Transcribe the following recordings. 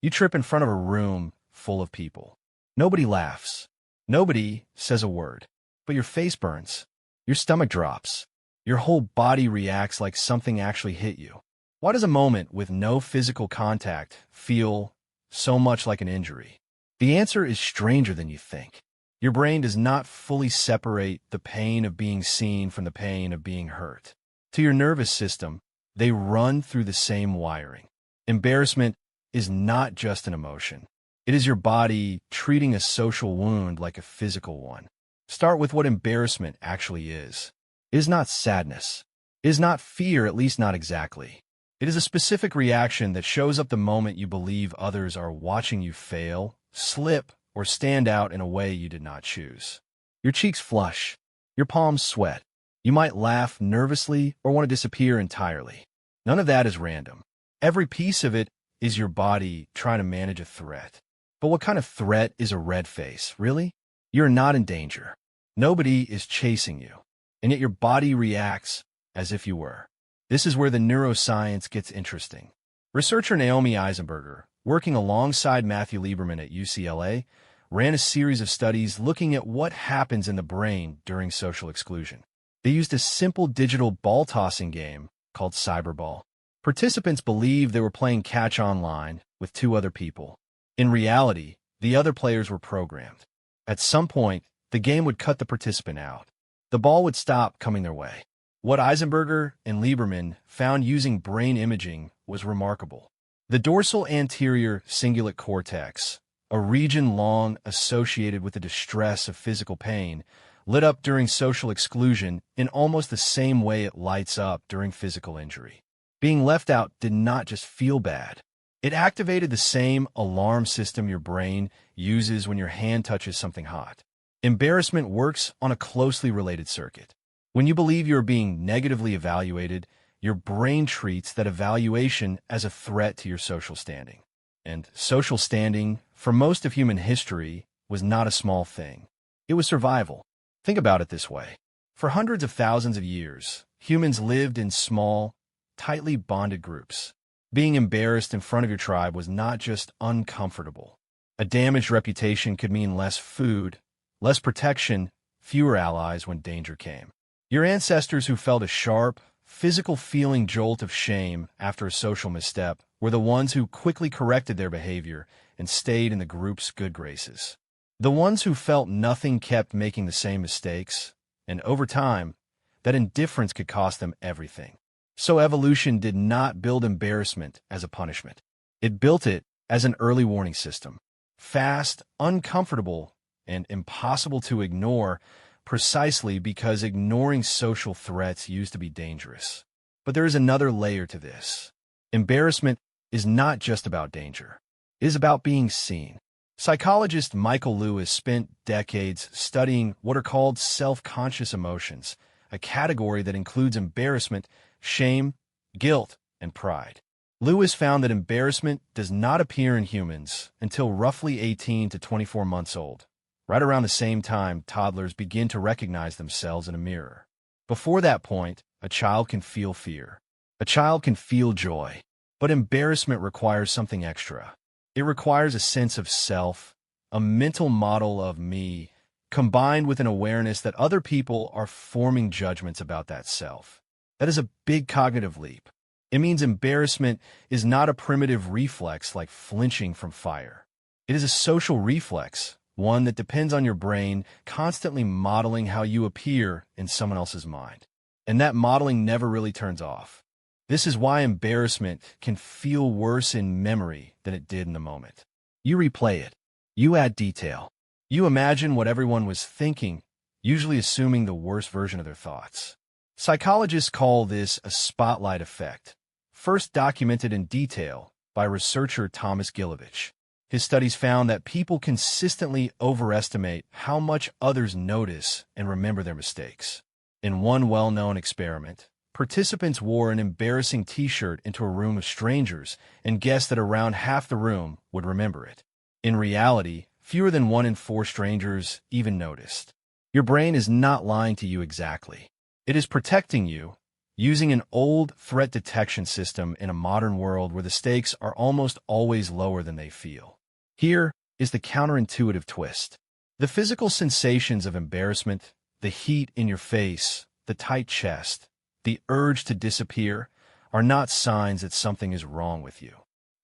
You trip in front of a room full of people. Nobody laughs. Nobody says a word. But your face burns. Your stomach drops. Your whole body reacts like something actually hit you. Why does a moment with no physical contact feel so much like an injury? The answer is stranger than you think. Your brain does not fully separate the pain of being seen from the pain of being hurt. To your nervous system, they run through the same wiring. Embarrassment is not just an emotion. It is your body treating a social wound like a physical one. Start with what embarrassment actually is. It is not sadness. It is not fear, at least not exactly. It is a specific reaction that shows up the moment you believe others are watching you fail, slip, or stand out in a way you did not choose. Your cheeks flush. Your palms sweat. You might laugh nervously or want to disappear entirely. None of that is random. Every piece of it is your body trying to manage a threat. But what kind of threat is a red face, really? You're not in danger. Nobody is chasing you. And yet your body reacts as if you were. This is where the neuroscience gets interesting. Researcher Naomi Eisenberger, working alongside Matthew Lieberman at UCLA, ran a series of studies looking at what happens in the brain during social exclusion. They used a simple digital ball-tossing game called Cyberball. Participants believed they were playing catch online with two other people. In reality, the other players were programmed. At some point, the game would cut the participant out. The ball would stop coming their way. What Eisenberger and Lieberman found using brain imaging was remarkable. The dorsal anterior cingulate cortex, a region long associated with the distress of physical pain, lit up during social exclusion in almost the same way it lights up during physical injury. Being left out did not just feel bad. It activated the same alarm system your brain uses when your hand touches something hot. Embarrassment works on a closely related circuit. When you believe you are being negatively evaluated, your brain treats that evaluation as a threat to your social standing. And social standing, for most of human history, was not a small thing. It was survival. Think about it this way. For hundreds of thousands of years, humans lived in small, tightly bonded groups. Being embarrassed in front of your tribe was not just uncomfortable. A damaged reputation could mean less food, less protection, fewer allies when danger came. Your ancestors who felt a sharp, physical feeling jolt of shame after a social misstep were the ones who quickly corrected their behavior and stayed in the group's good graces. The ones who felt nothing kept making the same mistakes, and over time, that indifference could cost them everything. So evolution did not build embarrassment as a punishment. It built it as an early warning system. Fast, uncomfortable, and impossible to ignore, precisely because ignoring social threats used to be dangerous. But there is another layer to this. Embarrassment is not just about danger. It is about being seen. Psychologist Michael Lewis spent decades studying what are called self-conscious emotions, a category that includes embarrassment, shame, guilt, and pride. Lewis found that embarrassment does not appear in humans until roughly 18 to 24 months old, right around the same time toddlers begin to recognize themselves in a mirror. Before that point, a child can feel fear. A child can feel joy. But embarrassment requires something extra. It requires a sense of self, a mental model of me, combined with an awareness that other people are forming judgments about that self. That is a big cognitive leap. It means embarrassment is not a primitive reflex like flinching from fire. It is a social reflex, one that depends on your brain constantly modeling how you appear in someone else's mind. And that modeling never really turns off. This is why embarrassment can feel worse in memory than it did in the moment. You replay it. You add detail. You imagine what everyone was thinking, usually assuming the worst version of their thoughts. Psychologists call this a spotlight effect, first documented in detail by researcher Thomas Gilovich. His studies found that people consistently overestimate how much others notice and remember their mistakes. In one well-known experiment, participants wore an embarrassing t-shirt into a room of strangers and guessed that around half the room would remember it. In reality, fewer than 1 in 4 strangers even noticed. Your brain is not lying to you exactly. It is protecting you, using an old threat detection system in a modern world where the stakes are almost always lower than they feel. Here is the counterintuitive twist. The physical sensations of embarrassment, the heat in your face, the tight chest, the urge to disappear, are not signs that something is wrong with you.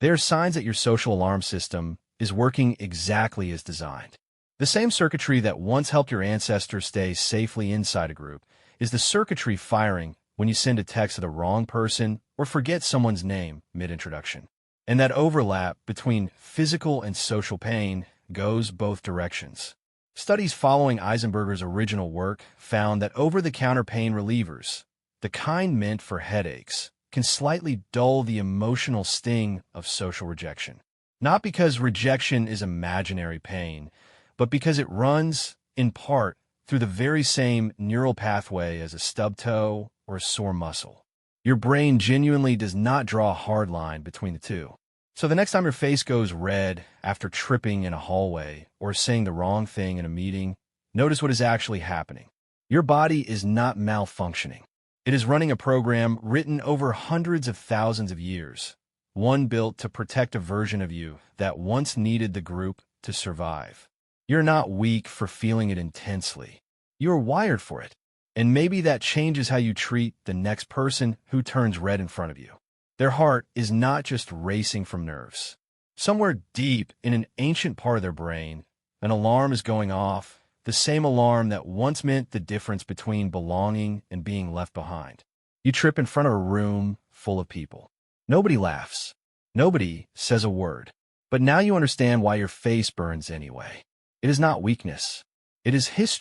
They are signs that your social alarm system is working exactly as designed. The same circuitry that once helped your ancestors stay safely inside a group is the circuitry firing when you send a text to the wrong person or forget someone's name mid-introduction. And that overlap between physical and social pain goes both directions. Studies following Eisenberger's original work found that over-the-counter pain relievers, the kind meant for headaches, can slightly dull the emotional sting of social rejection. Not because rejection is imaginary pain, but because it runs, in part, through the very same neural pathway as a stubbed toe or a sore muscle. Your brain genuinely does not draw a hard line between the two. So the next time your face goes red after tripping in a hallway or saying the wrong thing in a meeting, notice what is actually happening. Your body is not malfunctioning. It is running a program written over hundreds of thousands of years, one built to protect a version of you that once needed the group to survive. You're not weak for feeling it intensely. You're wired for it. And maybe that changes how you treat the next person who turns red in front of you. Their heart is not just racing from nerves. Somewhere deep in an ancient part of their brain, an alarm is going off, the same alarm that once meant the difference between belonging and being left behind. You trip in front of a room full of people. Nobody laughs. Nobody says a word. But now you understand why your face burns anyway. It is not weakness. It is history.